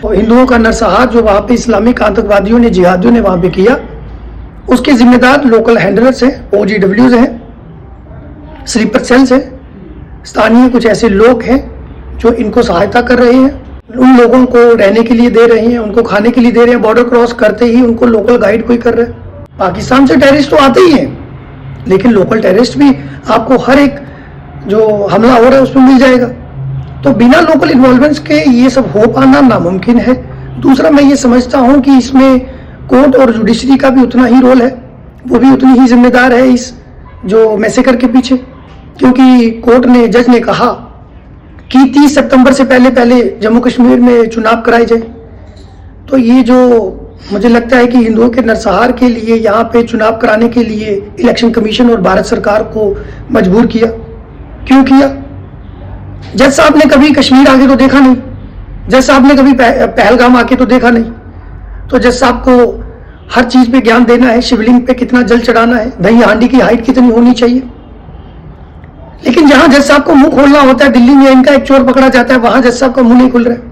हिंदुओं का नरसंहार जो वहाँ पे इस्लामिक आतंकवादियों ने, जिहादियों ने वहाँ पे किया, उसके जिम्मेदार लोकल हैंडलर्स हैं, OGWs हैं, स्लीपर सेल्स हैं, स्थानीय कुछ ऐसे लोग हैं जो इनको सहायता कर रहे हैं, उन लोगों को रहने के लिए दे रहे हैं, उनको खाने के लिए दे रहे हैं। बॉर्डर क्रॉस करते ही उनको लोकल गाइड कोई कर रहा है। पाकिस्तान से टेररिस्ट तो आते ही हैं, लेकिन लोकल टेररिस्ट भी आपको हर एक जो हमला हो रहा है उसमें मिल जाएगा। तो बिना लोकल इन्वॉल्वमेंट्स के ये सब हो पाना नामुमकिन है। दूसरा, मैं ये समझता हूँ कि इसमें कोर्ट और जुडिशरी का भी उतना ही रोल है, वो भी उतनी ही जिम्मेदार है इस जो मैसेकर के पीछे, क्योंकि कोर्ट ने, जज ने कहा कि 30 सितंबर से पहले जम्मू कश्मीर में चुनाव कराए जाए। तो ये जो मुझे लगता है कि हिंदुओं के नरसंहार के लिए यहाँ पे चुनाव कराने के लिए इलेक्शन कमीशन और भारत सरकार को मजबूर किया। क्यों किया? जज साहब ने कभी कश्मीर आके तो देखा नहीं, जज साहब ने कभी पहलगाम आके तो देखा नहीं। तो जज साहब को हर चीज पे ज्ञान देना है, शिवलिंग पे कितना जल चढ़ाना है, दही हांडी की हाइट कितनी होनी चाहिए। लेकिन जहां जज साहब को मुंह खोलना होता है, दिल्ली में इनका एक चोर पकड़ा जाता है, वहां जज साहब का मुंह नहीं खुल रहा है।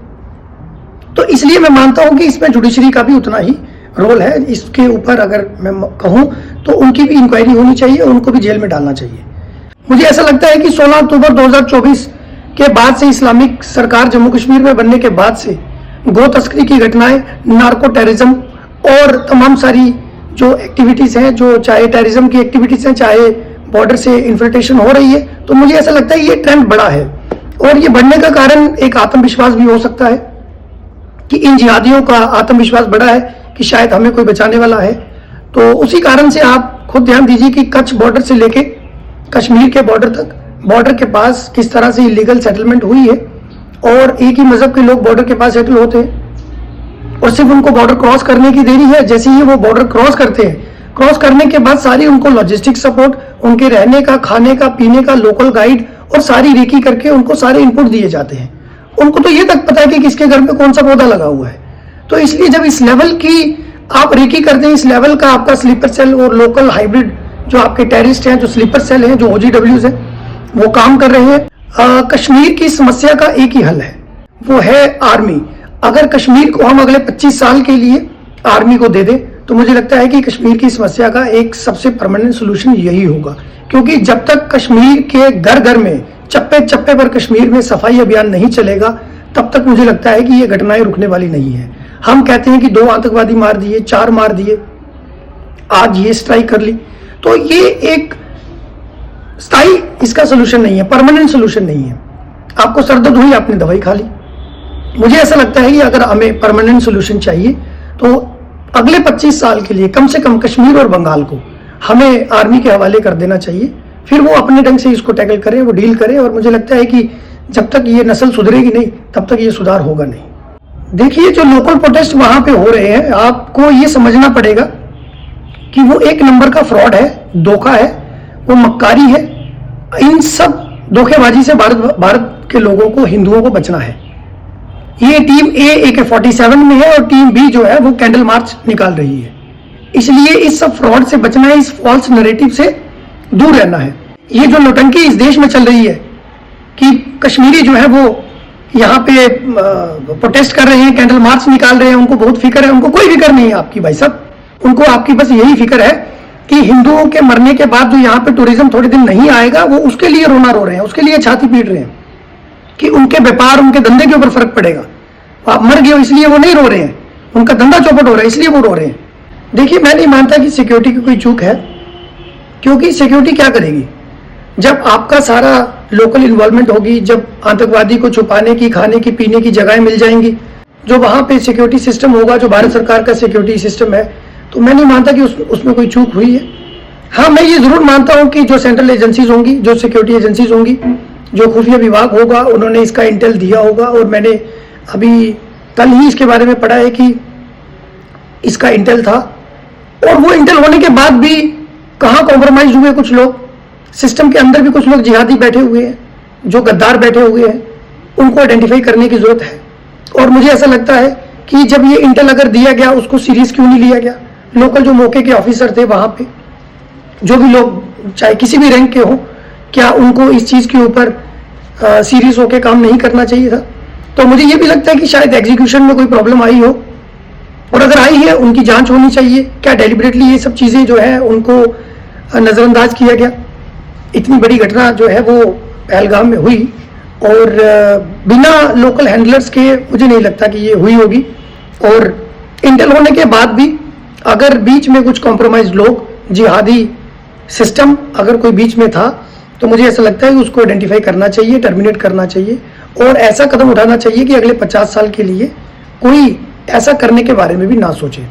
तो इसलिए मैं मानता हूं कि इसमें जुडिशरी का भी उतना ही रोल है। इसके ऊपर अगर मैं कहूं तो उनकी भी इंक्वायरी होनी चाहिए, उनको भी जेल में डालना चाहिए। मुझे ऐसा लगता है कि 16 अक्टूबर 2024 के बाद से, इस्लामिक सरकार जम्मू कश्मीर में बनने के बाद से, गो तस्करी की घटनाएं, नार्को टेररिज्म और तमाम सारी जो एक्टिविटीज हैं, जो चाहे टेररिज्म की एक्टिविटीज हैं, चाहे बॉर्डर से इन्फिल्ट्रेशन हो रही है, तो मुझे ऐसा लगता है ये ट्रेंड बड़ा है। और ये बढ़ने का कारण एक आत्मविश्वास भी हो सकता है कि इन जिहादियों का आत्मविश्वास बढ़ा है कि शायद हमें कोई बचाने वाला है। तो उसी कारण से आप खुद ध्यान दीजिए कि कच्छ बॉर्डर से लेके कश्मीर के बॉर्डर तक, बॉर्डर के पास किस तरह से इलीगल सेटलमेंट हुई है, और एक ही मजहब के लोग बॉर्डर के पास सेटल होते हैं और सिर्फ उनको बॉर्डर क्रॉस करने की देरी है। जैसे ही वो बॉर्डर क्रॉस करते हैं, क्रॉस करने के बाद सारी उनको लॉजिस्टिक सपोर्ट, उनके रहने का, खाने का, पीने का, लोकल गाइड और सारी रेकी करके उनको सारे इनपुट दिए जाते हैं। उनको तो ये तक पता है कि किसके घर में कौन सा पौधा लगा हुआ है। तो इसलिए जब इस लेवल की आप रेकी करते हैं, इस लेवल का आपका स्लीपर सेल और लोकल हाइब्रिड जो आपके टेररिस्ट हैं, जो स्लीपर सेल हैं, जो OGWs हैं, वो काम कर रहे हैं। कश्मीर की समस्या का एक ही हल है, वो है आर्मी। अगर कश्मीर को हम अगले 25 साल के लिए आर्मी को दे दें, तो मुझे लगता है कि कश्मीर की समस्या का एक सबसे परमानेंट सोल्यूशन यही होगा। क्योंकि जब तक कश्मीर के घर घर में, चप्पे चप्पे पर कश्मीर में सफाई अभियान नहीं चलेगा, तब तक मुझे लगता है कि ये घटनाएं रुकने वाली नहीं है। हम कहते हैं कि 2 आतंकवादी मार दिए, 4 मार दिए, आज ये स्ट्राइक कर ली, तो ये एक स्थायी इसका सोल्यूशन नहीं है, परमानेंट सोल्यूशन नहीं है। आपको सर दर्द हुई, आपने दवाई खा ली। मुझे ऐसा लगता है कि अगर हमें परमानेंट सोल्यूशन चाहिए तो अगले 25 साल के लिए कम से कम कश्मीर और बंगाल को हमें आर्मी के हवाले कर देना चाहिए। फिर वो अपने ढंग से इसको टैकल करें, वो डील करें। और मुझे लगता है कि जब तक ये नस्ल सुधरेगी नहीं, तब तक ये सुधार होगा नहीं। देखिए, जो लोकल प्रोटेस्ट वहां पे हो रहे हैं, आपको ये समझना पड़ेगा कि वो एक नंबर का फ्रॉड है, धोखा है, वो मक्कारी है। इन सब धोखेबाजी से भारत के लोगों को, हिंदुओं को बचना है। ये टीम A AK-47 में है और टीम B जो है वो कैंडल मार्च निकाल रही है। इसलिए इस सब फ्रॉड से बचना है, इस फॉल्स नैरेटिव से दूर रहना है। ये जो नौटंकी इस देश में चल रही है कि कश्मीरी जो है वो यहाँ पे प्रोटेस्ट कर रहे हैं, कैंडल मार्च निकाल रहे हैं, उनको बहुत फिक्र है। उनको कोई फिक्र नहीं है आपकी, भाई साहब। उनको आपकी बस यही फिक्र है कि हिंदुओं के मरने के बाद जो यहाँ पे टूरिज्म थोड़े दिन नहीं आएगा, वो उसके लिए रोना रो रहे हैं, उसके लिए छाती पीट रहे हैं कि उनके व्यापार, उनके धंधे के ऊपर फर्क पड़ेगा। आप मर गए हो इसलिए वो नहीं रो रहे हैं, उनका धंधा चौपट हो रहा है इसलिए वो रो रहे हैं। देखिए, मैं नहीं मानता कि सिक्योरिटी की कोई चूक है, क्योंकि सिक्योरिटी क्या करेगी जब आपका सारा लोकल इन्वॉल्वमेंट होगी, जब आतंकवादी को छुपाने की, खाने की, पीने की जगहें मिल जाएंगी, जो वहां पे सिक्योरिटी सिस्टम होगा, जो भारत सरकार का सिक्योरिटी सिस्टम है, तो मैं नहीं मानता कि उसमें कोई चूक हुई है। हाँ, मैं ये जरूर मानता हूं कि जो सेंट्रल एजेंसीज होंगी, जो सिक्योरिटी एजेंसीज होंगी, जो खुफिया विभाग होगा, उन्होंने इसका इंटेल दिया होगा। और मैंने अभी कल ही इसके बारे में पढ़ा है कि इसका इंटेल था, और वो इंटेल होने के बाद भी कहाँ कॉम्प्रोमाइज हुए कुछ लोग। सिस्टम के अंदर भी कुछ लोग जिहादी बैठे हुए हैं, जो गद्दार बैठे हुए हैं, उनको आइडेंटिफाई करने की जरूरत है। और मुझे ऐसा लगता है कि जब ये इंटेल अगर दिया गया, उसको सीरियस क्यों नहीं लिया गया। लोकल जो मौके के ऑफिसर थे वहां पे, जो भी लोग चाहे किसी भी रैंक के हो, क्या उनको इस चीज के ऊपर सीरियस होकर काम नहीं करना चाहिए था। तो मुझे ये भी लगता है कि शायद एग्जीक्यूशन में कोई प्रॉब्लम आई हो, और अगर आई है उनकी जांच होनी चाहिए। क्या डेलिबरेटली ये सब चीज़ें जो है उनको नज़रअंदाज किया गया? इतनी बड़ी घटना जो है वो पहलगाम में हुई और बिना लोकल हैंडलर्स के मुझे नहीं लगता कि ये हुई होगी। और इंटेल होने के बाद भी अगर बीच में कुछ कॉम्प्रोमाइज लोग, जिहादी सिस्टम अगर कोई बीच में था, तो मुझे ऐसा लगता है कि उसको आइडेंटिफाई करना चाहिए, टर्मिनेट करना चाहिए और ऐसा कदम उठाना चाहिए कि अगले 50 साल के लिए कोई ऐसा करने के बारे में भी ना सोचे।